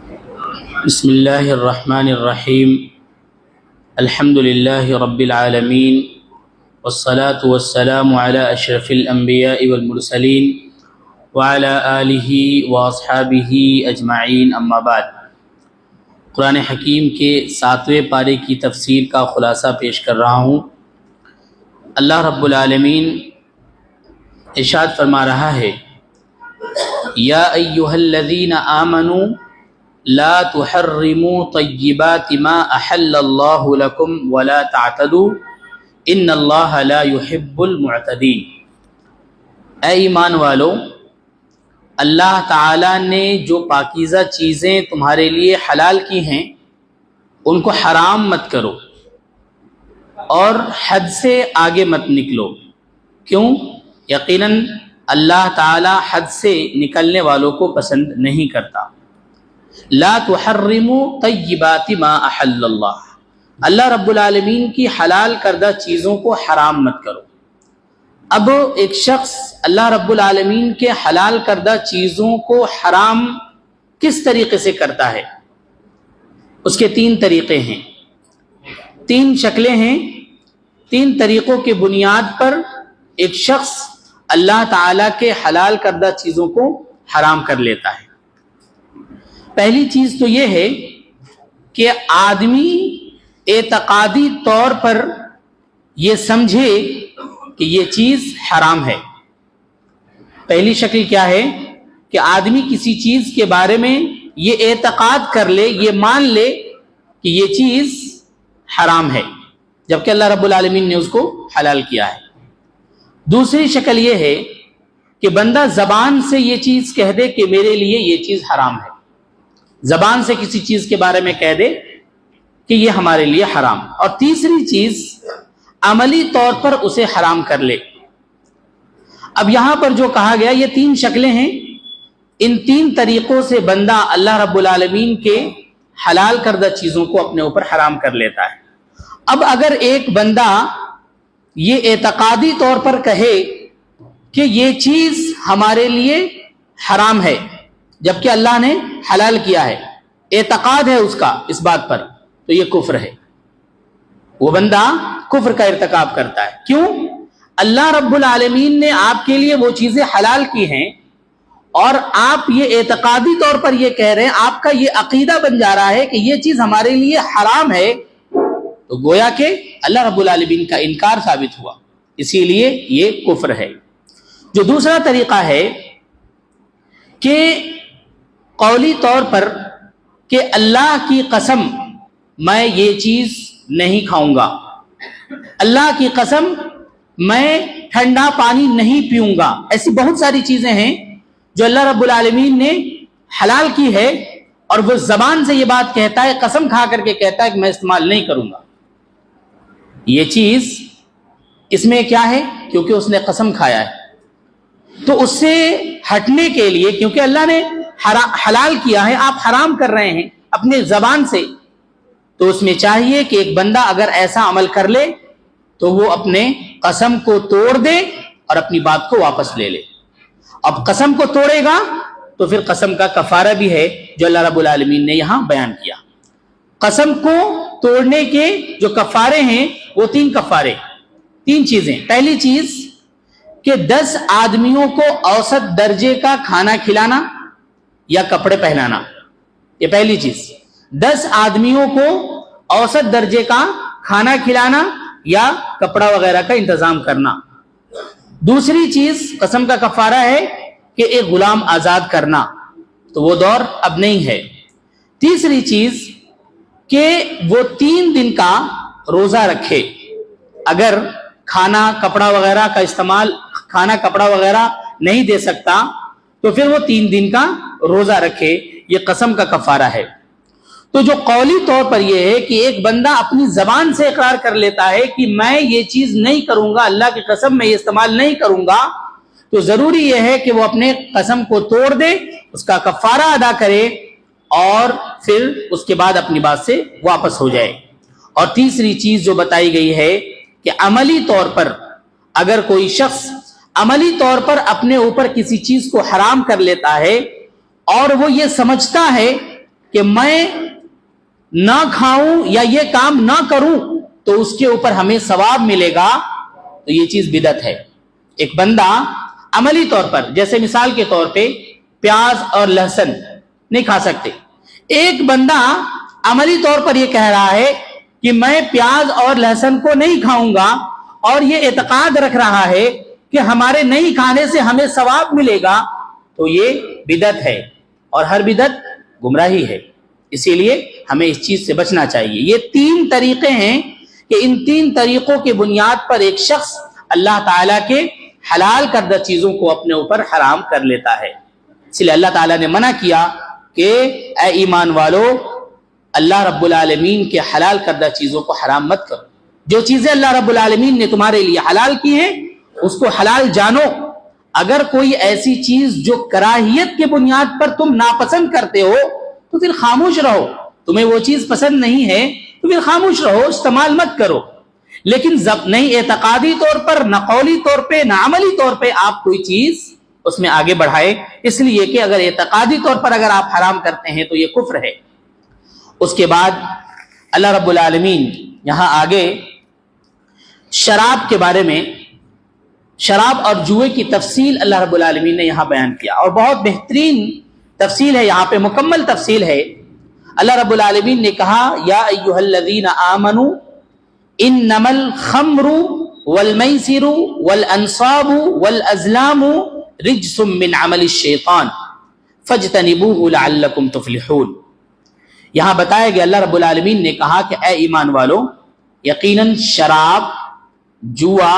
بسم اللہ الرحمن الرحیم الحمد للہ رب العالمین والصلاة والسلام علی اشرف الانبیاء والمرسلین وعلی آلہ واصحابہ اجمعین اما بعد۔ قرآن حکیم کے 7ویں پارے کی تفسیر کا خلاصہ پیش کر رہا ہوں۔ اللہ رب العالمین ارشاد فرما رہا ہے، یا ایہا الذین آمنوا لا تحرموا طیبات ما احل اللہ لکم ولا تعتدوا ان اللہ لا يحب المعتدین۔ اے ایمان والو، اللہ تعالیٰ نے جو پاکیزہ چیزیں تمہارے لیے حلال کی ہیں ان کو حرام مت کرو اور حد سے آگے مت نکلو۔ کیوں؟ یقیناً اللہ تعالیٰ حد سے نکلنے والوں کو پسند نہیں کرتا۔ لا تحرموا طیبات ما احل اللہ رب العالمین کی حلال کردہ چیزوں کو حرام مت کرو۔ اب ایک شخص اللہ رب العالمین کے حلال کردہ چیزوں کو حرام کس طریقے سے کرتا ہے؟ اس کے 3 طریقے ہیں، 3 شکلیں ہیں۔ 3 طریقوں کے بنیاد پر ایک شخص اللہ تعالیٰ کے حلال کردہ چیزوں کو حرام کر لیتا ہے۔ پہلی چیز تو یہ ہے کہ آدمی اعتقادی طور پر یہ سمجھے کہ یہ چیز حرام ہے۔ پہلی شکل کیا ہے کہ آدمی کسی چیز کے بارے میں یہ اعتقاد کر لے، یہ مان لے کہ یہ چیز حرام ہے جبکہ اللہ رب العالمین نے اس کو حلال کیا ہے۔ دوسری شکل یہ ہے کہ بندہ زبان سے یہ چیز کہہ دے کہ میرے لیے یہ چیز حرام ہے، زبان سے کسی چیز کے بارے میں کہہ دے کہ یہ ہمارے لیے حرام۔ اور تیسری چیز عملی طور پر اسے حرام کر لے۔ اب یہاں پر جو کہا گیا یہ 3 شکلیں ہیں، ان 3 طریقوں سے بندہ اللہ رب العالمین کے حلال کردہ چیزوں کو اپنے اوپر حرام کر لیتا ہے۔ اب اگر ایک بندہ یہ اعتقادی طور پر کہے کہ یہ چیز ہمارے لیے حرام ہے جبکہ اللہ نے حلال کیا ہے، اعتقاد ہے اس کا اس بات پر، تو یہ کفر ہے، وہ بندہ کفر کا ارتکاب کرتا ہے۔ کیوں؟ اللہ رب العالمین نے آپ کے لیے وہ چیزیں حلال کی ہیں اور آپ یہ اعتقادی طور پر یہ کہہ رہے ہیں، آپ کا یہ عقیدہ بن جا رہا ہے کہ یہ چیز ہمارے لیے حرام ہے، تو گویا کہ اللہ رب العالمین کا انکار ثابت ہوا، اسی لیے یہ کفر ہے۔ جو دوسرا طریقہ ہے کہ قولی طور پر کہ اللہ کی قسم میں یہ چیز نہیں کھاؤں گا، اللہ کی قسم میں ٹھنڈا پانی نہیں پیوں گا، ایسی بہت ساری چیزیں ہیں جو اللہ رب العالمین نے حلال کی ہے اور وہ زبان سے یہ بات کہتا ہے، قسم کھا کر کے کہتا ہے کہ میں استعمال نہیں کروں گا۔ یہ چیز اس میں کیا ہے؟ کیونکہ اس نے قسم کھایا ہے، تو اس سے ہٹنے کے لیے، کیونکہ اللہ نے حلال کیا ہے، آپ حرام کر رہے ہیں اپنے زبان سے، تو اس میں چاہیے کہ ایک بندہ اگر ایسا عمل کر لے تو وہ اپنے قسم کو توڑ دے اور اپنی بات کو واپس لے لے۔ اب قسم کو توڑے گا تو پھر قسم کا کفارہ بھی ہے جو اللہ رب العالمین نے یہاں بیان کیا۔ قسم کو توڑنے کے جو کفارے ہیں وہ 3 کفارے، 3 چیزیں۔ پہلی چیز کہ 10 آدمیوں کو اوسط درجے کا کھانا کھلانا یا کپڑے پہنانا، یہ پہلی چیز۔ 10 آدمیوں کو اوسط درجے کا کھانا کھلانا یا کپڑا وغیرہ کا انتظام کرنا۔ دوسری چیز قسم کا کفارہ ہے کہ ایک غلام آزاد کرنا، تو وہ دور اب نہیں ہے۔ تیسری چیز کہ وہ 3 دن کا روزہ رکھے، اگر کھانا کپڑا وغیرہ کا استعمال، کھانا کپڑا وغیرہ نہیں دے سکتا تو پھر وہ 3 دن کا روزہ رکھے، یہ قسم کا کفارہ ہے۔ تو جو قولی طور پر یہ ہے کہ ایک بندہ اپنی زبان سے اقرار کر لیتا ہے کہ میں یہ چیز نہیں کروں گا، اللہ کی قسم میں یہ استعمال نہیں کروں گا، تو ضروری یہ ہے کہ وہ اپنے قسم کو توڑ دے، اس کا کفارہ ادا کرے اور پھر اس کے بعد اپنی بات سے واپس ہو جائے۔ اور تیسری چیز جو بتائی گئی ہے کہ عملی طور پر اگر کوئی شخص عملی طور پر اپنے اوپر کسی چیز کو حرام کر لیتا ہے اور وہ یہ سمجھتا ہے کہ میں نہ کھاؤں یا یہ کام نہ کروں تو اس کے اوپر ہمیں ثواب ملے گا، تو یہ چیز بدعت ہے۔ ایک بندہ عملی طور پر، جیسے مثال کے طور پہ پیاز اور لہسن نہیں کھا سکتے، ایک بندہ عملی طور پر یہ کہہ رہا ہے کہ میں پیاز اور لہسن کو نہیں کھاؤں گا، اور یہ اعتقاد رکھ رہا ہے کہ ہمارے نہیں کھانے سے ہمیں ثواب ملے گا، تو یہ بدعت ہے، اور ہر بدعت گمراہی ہے۔ اسی لیے ہمیں اس چیز سے بچنا چاہیے۔ یہ 3 طریقے ہیں کہ ان 3 طریقوں کی بنیاد پر ایک شخص اللہ تعالیٰ کے حلال کردہ چیزوں کو اپنے اوپر حرام کر لیتا ہے۔ اس لیے اللہ تعالیٰ نے منع کیا کہ اے ایمان والو، اللہ رب العالمین کے حلال کردہ چیزوں کو حرام مت کرو۔ جو چیزیں اللہ رب العالمین نے تمہارے لیے حلال کی ہیں اس کو حلال جانو۔ اگر کوئی ایسی چیز جو کراہیت کے بنیاد پر تم ناپسند کرتے ہو تو پھر خاموش رہو۔ تمہیں وہ چیز پسند نہیں ہے تو پھر خاموش رہو، استعمال مت کرو۔ لیکن نہیں اعتقادی طور پر، نہ قولی طور پہ، نہ عملی طور پہ آپ کوئی چیز اس میں آگے بڑھائے، اس لیے کہ اگر اعتقادی طور پر اگر آپ حرام کرتے ہیں تو یہ کفر ہے۔ اس کے بعد اللہ رب العالمین یہاں آگے شراب کے بارے میں، شراب اور جوئے کی تفصیل اللہ رب العالمین نے یہاں بیان کیا، اور بہت بہترین تفصیل ہے، یہاں پہ مکمل تفصیل ہے۔ اللہ رب العالمین نے کہا یا ایھا الذین آمنوا انما الخمر والمیسر والانصاب والازلام رجس من عمل الشیطان فاجتنبوه لعلکم تفلحون۔ یہاں بتایا گیا، اللہ رب العالمین نے کہا کہ اے ایمان والو، یقیناً شراب، جوا،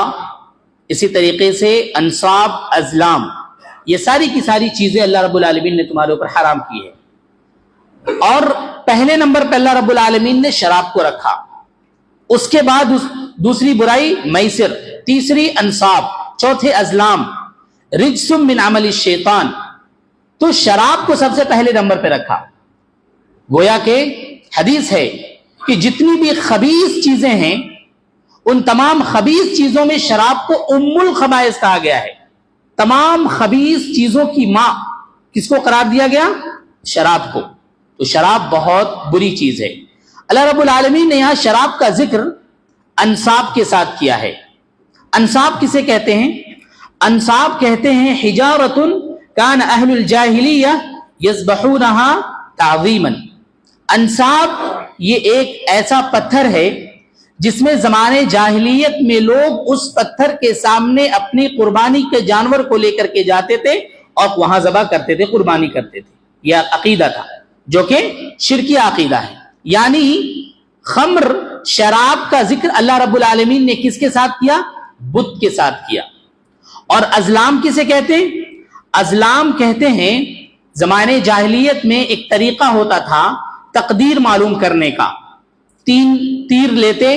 اسی طریقے سے انصاب، ازلام، یہ ساری کی ساری چیزیں اللہ رب العالمین نے تمہارے اوپر حرام کی ہے۔ اور پہلے نمبر پہ اللہ رب العالمین نے شراب کو رکھا، اس کے بعد دوسری برائی میسر، تیسری انصاب، چوتھے ازلام، رجس من عمل الشیطان، تو شراب کو سب سے پہلے نمبر پہ رکھا۔ گویا کہ حدیث ہے کہ جتنی بھی خبیث چیزیں ہیں ان تمام خبیث چیزوں میں شراب کو ام الخبائث کہا گیا ہے۔ تمام خبیث چیزوں کی ماں کس کو قرار دیا گیا؟ شراب کو۔ تو شراب بہت بری چیز ہے۔ اللہ رب العالمین نے یہاں شراب کا ذکر انصاب کے ساتھ کیا ہے۔ انصاب کسے کہتے ہیں؟ انصاب کہتے ہیں حجارۃ کان اہل الجاہلیہ یذبحونہا تعظیما۔ انصاب یہ ایک ایسا پتھر ہے جس میں زمانے جاہلیت میں لوگ اس پتھر کے سامنے اپنی قربانی کے جانور کو لے کر کے جاتے تھے اور وہاں ذبح کرتے تھے، قربانی کرتے تھے۔ یہ عقیدہ تھا جو کہ شرکی عقیدہ ہے۔ یعنی خمر، شراب کا ذکر اللہ رب العالمین نے کس کے ساتھ کیا؟ بت کے ساتھ کیا۔ اور ازلام کسے کہتے ہیں؟ ازلام کہتے ہیں زمانے جاہلیت میں ایک طریقہ ہوتا تھا تقدیر معلوم کرنے کا۔ 3 تیر لیتے،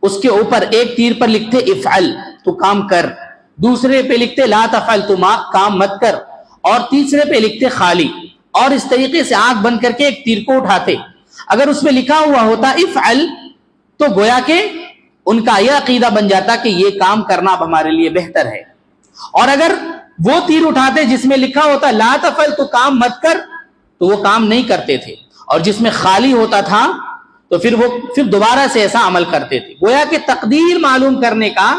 اس کے اوپر ایک تیر پر لکھتے افعل، تو کام کر، دوسرے پہ لکھتے لا تفعل، تو کام مت کر، اور تیسرے پہ لکھتے خالی، اور اس طریقے سے آنکھ بند کر کے ایک تیر کو اٹھاتے۔ اگر اس میں لکھا ہوا ہوتا افعل تو گویا کہ ان کا یہ عقیدہ بن جاتا کہ یہ کام کرنا اب ہمارے لیے بہتر ہے، اور اگر وہ تیر اٹھاتے جس میں لکھا ہوتا لا تفعل، تو کام مت کر، تو وہ کام نہیں کرتے تھے، اور جس میں خالی ہوتا تھا تو پھر دوبارہ سے ایسا عمل کرتے تھے۔ گویا کہ تقدیر معلوم کرنے کا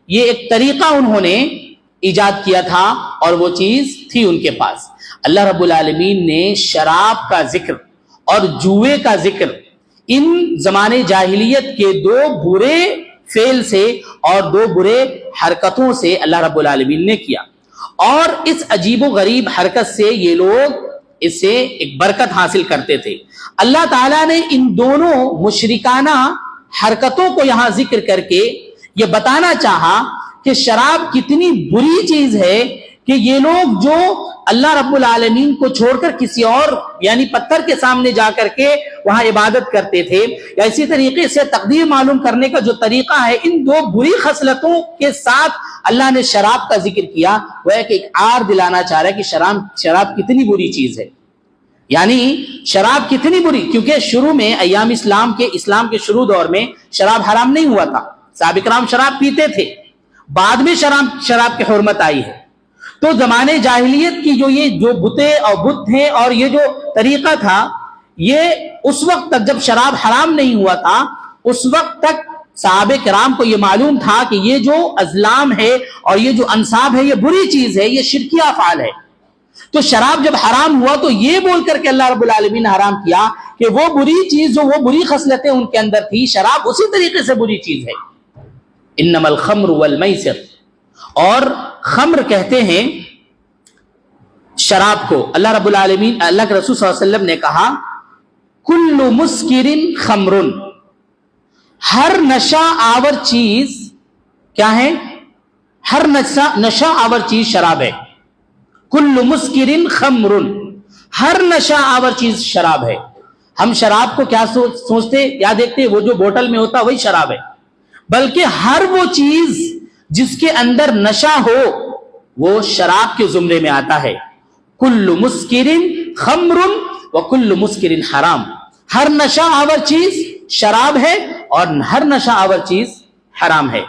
یہ ایک طریقہ انہوں نے ایجاد کیا تھا، اور وہ چیز تھی ان کے پاس۔ اللہ رب العالمین نے شراب کا ذکر اور جوئے کا ذکر ان زمانے جاہلیت کے 2 برے فعل سے اور 2 برے حرکتوں سے اللہ رب العالمین نے کیا، اور اس عجیب و غریب حرکت سے یہ لوگ اس سے ایک برکت حاصل کرتے تھے۔ اللہ تعالیٰ نے ان دونوں مشرکانہ حرکتوں کو یہاں ذکر کر کے یہ بتانا چاہا کہ شراب کتنی بری چیز ہے کہ یہ لوگ جو اللہ رب العالمین کو چھوڑ کر کسی اور یعنی پتھر کے سامنے جا کر کے وہاں عبادت کرتے تھے، یا اسی طریقے سے تقدیر معلوم کرنے کا جو طریقہ ہے، ان 2 بری خصلتوں کے ساتھ اللہ نے شراب کا ذکر کیا۔ وہ ہے کہ ایک آر دلانا چاہ رہا ہے کہ شراب کتنی بری چیز ہے، یعنی شراب کتنی بری، کیونکہ شروع میں ایام اسلام کے شروع دور میں شراب حرام نہیں ہوا تھا، صحابہ کرام شراب پیتے تھے، بعد میں شراب کی حرمت آئی ہے۔ تو زمانے جاہلیت کی جو بتیں اور بت ہیں اور یہ جو طریقہ تھا یہ اس وقت تک جب شراب حرام نہیں ہوا تھا اس وقت تک صحابہ کرام کو یہ معلوم تھا کہ یہ جو ازلام ہے اور یہ جو انصاب ہے یہ بری چیز ہے، یہ شرکی افعال ہے. تو شراب جب حرام ہوا تو یہ بول کر کے اللہ رب العالمین نے حرام کیا کہ وہ بری چیز جو وہ بری خصلتیں ان کے اندر تھی، شراب اسی طریقے سے بری چیز ہے. انما الخمر والمیسر، اور خمر کہتے ہیں شراب کو. اللہ رب العالمین، اللہ کے رسول صلی اللہ علیہ وسلم نے کہا کل مسکر خمر، ہر نشہ آور چیز کیا ہے؟ ہر نشہ آور چیز شراب ہے. کل مسکر خمر، ہر نشہ آور چیز شراب ہے. ہم شراب کو کیا سوچتے یا دیکھتے؟ وہ جو بوتل میں ہوتا وہی شراب ہے، بلکہ ہر وہ چیز جس کے اندر نشہ ہو وہ شراب کے زمرے میں آتا ہے. کل مسکر خمر وکل مسکر حرام، ہر نشہ آور چیز شراب ہے اور ہر نشہ آور چیز حرام ہے.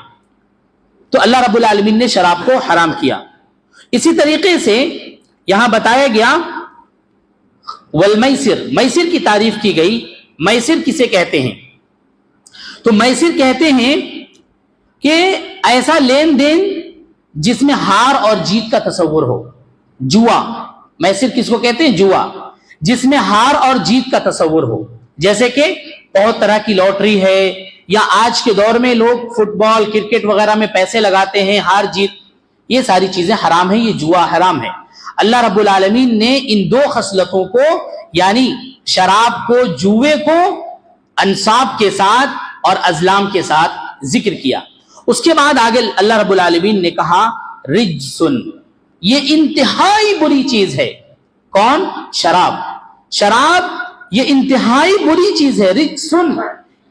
تو اللہ رب العالمین نے شراب کو حرام کیا. اسی طریقے سے یہاں بتایا گیا والمیسر، میسر کی تعریف کی گئی. میسر کسے کہتے ہیں؟ تو میسر کہتے ہیں کہ ایسا لین دین جس میں ہار اور جیت کا تصور ہو. جوا، میسر کس کو کہتے ہیں؟ جوا، جس میں ہار اور جیت کا تصور ہو. جیسے کہ بہت طرح کی لاٹری ہے، یا آج کے دور میں لوگ فٹ بال کرکٹ وغیرہ میں پیسے لگاتے ہیں، ہار جیت، یہ ساری چیزیں حرام ہیں، یہ جوا حرام ہے. اللہ رب العالمین نے ان دو خصلتوں کو، یعنی شراب کو، جوے کو، انصاب کے ساتھ اور ازلام کے ساتھ ذکر کیا. اس کے بعد آگے اللہ رب العالمین نے کہا رجسن، یہ انتہائی بری چیز ہے. کون؟ شراب. شراب یہ انتہائی بری چیز ہے. رجسن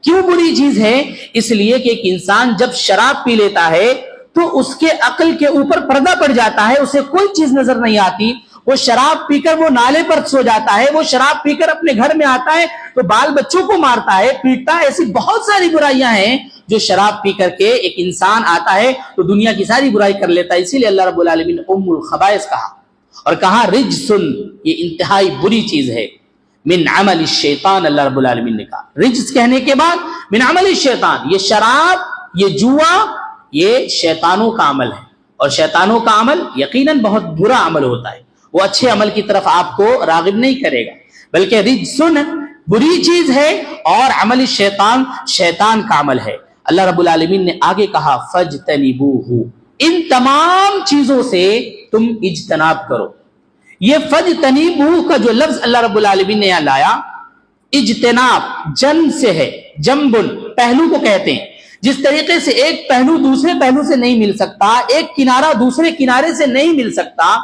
کیوں بری چیز ہے؟ اس لیے کہ ایک انسان جب شراب پی لیتا ہے تو اس کے عقل کے اوپر پردہ پڑ جاتا ہے، اسے کوئی چیز نظر نہیں آتی. وہ شراب پی کر وہ نالے پر سو جاتا ہے، وہ شراب پی کر اپنے گھر میں آتا ہے تو بال بچوں کو مارتا ہے، پیٹتا ہے. ایسی بہت ساری برائیاں ہیں جو شراب پی کر کے ایک انسان آتا ہے تو دنیا کی ساری برائی کر لیتا ہے. اسی لیے اللہ رب العالمین نے ام الخبائث کہا اور کہا رجسن، یہ انتہائی بری چیز ہے. من عمل الشیطان، اللہ رب العالمین نے کہا. رجس کہنے کے بعد من عمل الشیطان، یہ شراب، یہ جوا، یہ شیطانوں کا عمل ہے. اور شیطانوں کا عمل یقیناً بہت برا عمل ہوتا ہے، وہ اچھے عمل کی طرف آپ کو راغب نہیں کرے گا، بلکہ رجسن بری چیز ہے اور عمل الشیطان شیطان کا عمل ہے. اللہ رب العالمین نے آگے کہا فجتنبوہ، ان تمام چیزوں سے تم اجتناب کرو. یہ فجتنبوہ کا جو لفظ اللہ رب العالمین نے یہاں لایا، اجتناب جن سے ہے، جنبن پہلو کو کہتے ہیں. جس طریقے سے ایک پہلو دوسرے پہلو سے نہیں مل سکتا، ایک کنارہ دوسرے کنارے سے نہیں مل سکتا،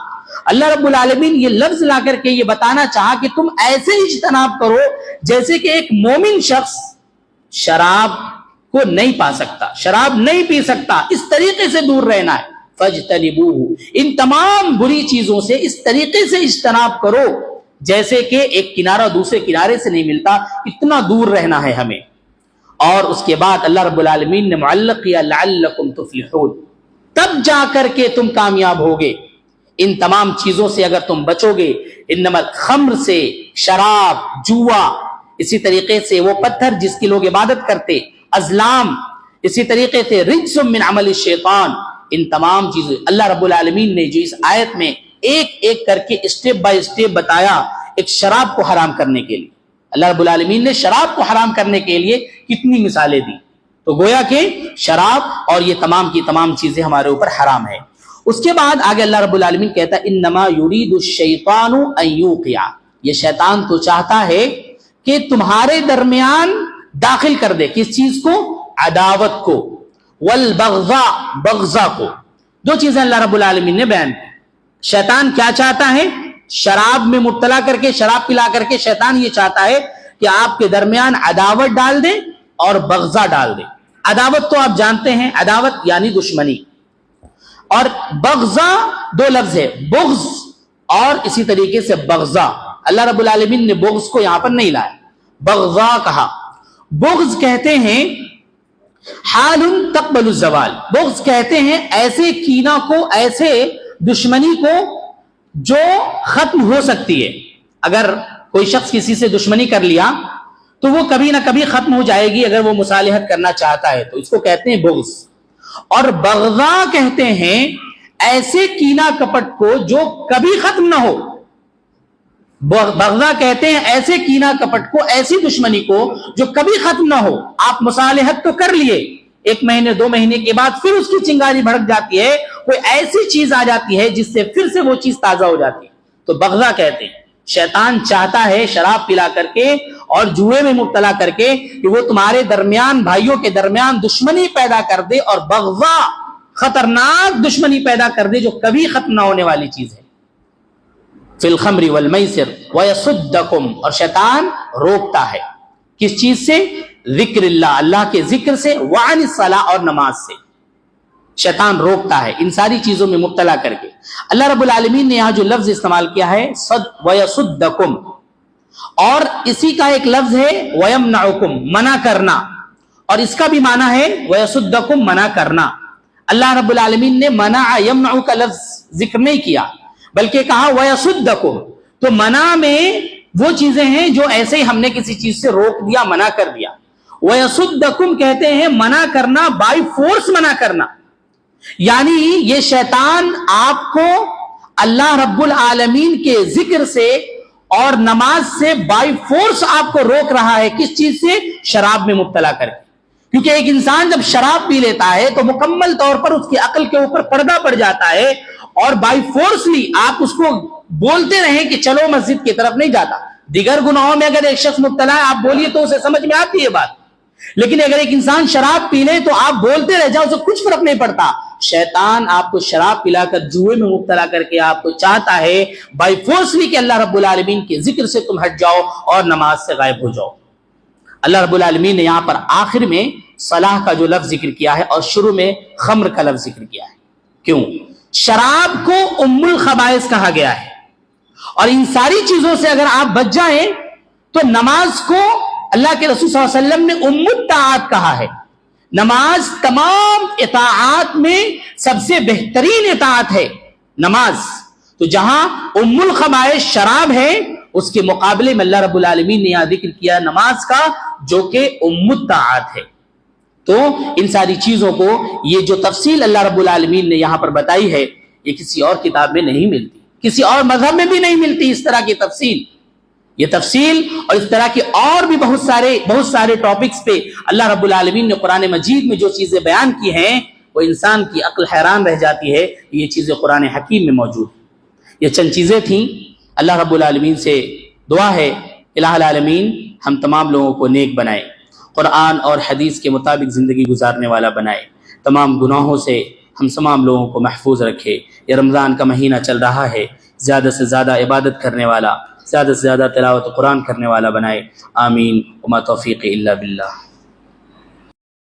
اللہ رب العالمین یہ لفظ لا کر کے یہ بتانا چاہا کہ تم ایسے اجتناب کرو جیسے کہ ایک مومن شخص شراب کو نہیں پا سکتا، شراب نہیں پی سکتا، اس طریقے سے دور رہنا ہے. فجتنبوہ، ان تمام بری چیزوں سے اس طریقے سے اجتناب کرو جیسے کہ ایک کنارہ دوسرے کنارے سے نہیں ملتا، اتنا دور رہنا ہے ہمیں. اور اس کے بعد اللہ رب العالمین نے معلق کیا لعلکم تفلحون، تب جا کر کے تم کامیاب ہوگے. ان تمام چیزوں سے اگر تم بچو گے، انما خمر سے، شراب، جوا، اسی طریقے سے وہ پتھر جس کی لوگ عبادت کرتے، ازلام، اسی طریقے سے رجس من عمل الشیطان، ان تمام چیزیں اللہ رب العالمین نے جو اس آیت میں ایک ایک کر کے اسٹیپ بائی اسٹیپ بتایا. ایک شراب کو حرام کرنے کے لیے اللہ رب العالمین نے شراب کو حرام کرنے کے لیے کتنی مثالیں دی. تو گویا کہ شراب اور یہ تمام کی تمام چیزیں ہمارے اوپر حرام ہے. اس کے بعد آگے اللہ رب العالمین کہتا ہے انما یرید الشیطان ان یوقع، یہ شیطان تو چاہتا ہے کہ تمہارے درمیان داخل کر دے کس چیز کو؟ عداوت کو، والبغضاء، بغضا کو. دو چیزیں اللہ رب العالمین نے بیان کی. شیطان کیا چاہتا ہے؟ شراب میں مبتلا کر کے، شراب پلا کر کے شیطان یہ چاہتا ہے کہ آپ کے درمیان عداوت ڈال دے اور بغضا ڈال دے. عداوت تو آپ جانتے ہیں، عداوت یعنی دشمنی، اور بغضا دو لفظ ہے، بغض اور اسی طریقے سے بغضا. اللہ رب العالمین نے بغض کو یہاں پر نہیں لایا، بغضا کہا. بغض کہتے ہیں حال تقبل الزوال، بغض کہتے ہیں ایسے کینہ کو، ایسے دشمنی کو جو ختم ہو سکتی ہے. اگر کوئی شخص کسی سے دشمنی کر لیا تو وہ کبھی نہ کبھی ختم ہو جائے گی اگر وہ مصالحت کرنا چاہتا ہے تو، اس کو کہتے ہیں بغض. اور بغضا کہتے ہیں ایسے کینہ کپٹ کو جو کبھی ختم نہ ہو. بغضا کہتے ہیں ایسے کینہ کپٹ کو، ایسی دشمنی کو جو کبھی ختم نہ ہو. آپ مصالحت تو کر لیے، 1 مہینے 2 مہینے کے بعد پھر اس کی چنگاری بھڑک جاتی ہے، کوئی ایسی چیز آ جاتی ہے جس سے پھر سے وہ چیز تازہ ہو جاتی ہے، تو بغضا کہتے ہیں. شیطان چاہتا ہے شراب پلا کر کے اور جوئے میں مبتلا کر کے کہ وہ تمہارے درمیان، بھائیوں کے درمیان دشمنی پیدا کر دے، اور بغضا خطرناک دشمنی پیدا کر دے جو کبھی ختم نہ ہونے والی چیز ہے. فی الخمر والمیسر ویصدکم، اور شیطان روکتا ہے کس چیز سے؟ ذکر اللہ، اللہ کے ذکر سے، وعن الصلاۃ، اور نماز سے. شیطان روکتا ہے ان ساری چیزوں میں مبتلا کر کے. اللہ رب العالمین نے یہاں جو لفظ استعمال کیا ہے صد ویصدکم، اور اسی کا ایک لفظ ہے ویمنعکم، منع کرنا، اور اس کا بھی معنی ہے ویصدکم، منع کرنا. اللہ رب العالمین نے منع یمنع کا لفظ ذکر نہیں کیا بلکہ کہا ویصدکم. تو منع میں وہ چیزیں ہیں جو ایسے ہی ہم نے کسی چیز سے روک دیا، منع کر دیا. ویصدکم کہتے ہیں منع کرنا، بائی فورس منع کرنا. یعنی یہ شیطان آپ کو اللہ رب العالمین کے ذکر سے اور نماز سے بائی فورس آپ کو روک رہا ہے. کس چیز سے؟ شراب میں مبتلا کر کے. کیونکہ ایک انسان جب شراب پی لیتا ہے تو مکمل طور پر اس کی عقل کے اوپر پردہ پڑ جاتا ہے، اور بائی فورسلی آپ اس کو بولتے رہیں کہ چلو مسجد کی طرف نہیں جاتا. دیگر گناہوں میں اگر ایک شخص مبتلا ہے آپ بولیے تو اسے سمجھ میں آتی ہے بات، لیکن اگر ایک انسان شراب پی لے تو آپ بولتے رہ جاؤ، اسے کچھ فرق نہیں پڑتا. شیطان آپ کو شراب پلا کر جوئے میں مبتلا کر کے آپ کو چاہتا ہے بائی فورسلی کہ اللہ رب العالمین کے ذکر سے تم ہٹ جاؤ اور نماز سے غائب ہو جاؤ. اللہ رب العالمین نے یہاں پر آخر میں صلاح کا جو لفظ ذکر کیا ہے اور شروع میں خمر کا لفظ ذکر کیا ہے. کیوں؟ شراب کو ام الخبائث کہا گیا ہے، اور ان ساری چیزوں سے اگر آپ بچ جائیں تو نماز کو اللہ کے رسول صلی اللہ علیہ وسلم نے ام الطاعات کہا ہے. نماز تمام اطاعات میں سب سے بہترین اطاعت ہے نماز. تو جہاں ام الخبائث شراب ہے، اس کے مقابلے میں اللہ رب العالمین نے یہاں ذکر کیا نماز کا، جو کہ ام الطاعات ہے. تو ان ساری چیزوں کو یہ جو تفصیل اللہ رب العالمین نے یہاں پر بتائی ہے یہ کسی اور کتاب میں نہیں ملتی، کسی اور مذہب میں بھی نہیں ملتی اس طرح کی تفصیل. یہ تفصیل اور اس طرح کے اور بھی بہت سارے ٹاپکس پہ اللہ رب العالمین نے قرآن مجید میں جو چیزیں بیان کی ہیں وہ انسان کی عقل حیران رہ جاتی ہے. یہ چیزیں قرآن حکیم میں موجود ہیں. یہ چند چیزیں تھیں. اللہ رب العالمین سے دعا ہے الہ العالمین ہم تمام لوگوں کو نیک بنائے، قرآن اور حدیث کے مطابق زندگی گزارنے والا بنائے، تمام گناہوں سے ہم تمام لوگوں کو محفوظ رکھے. یہ رمضان کا مہینہ چل رہا ہے، زیادہ سے زیادہ عبادت کرنے والا، زیادہ سے زیادہ تلاوت قرآن کرنے والا بنائے. آمین. وما توفیق الا باللہ.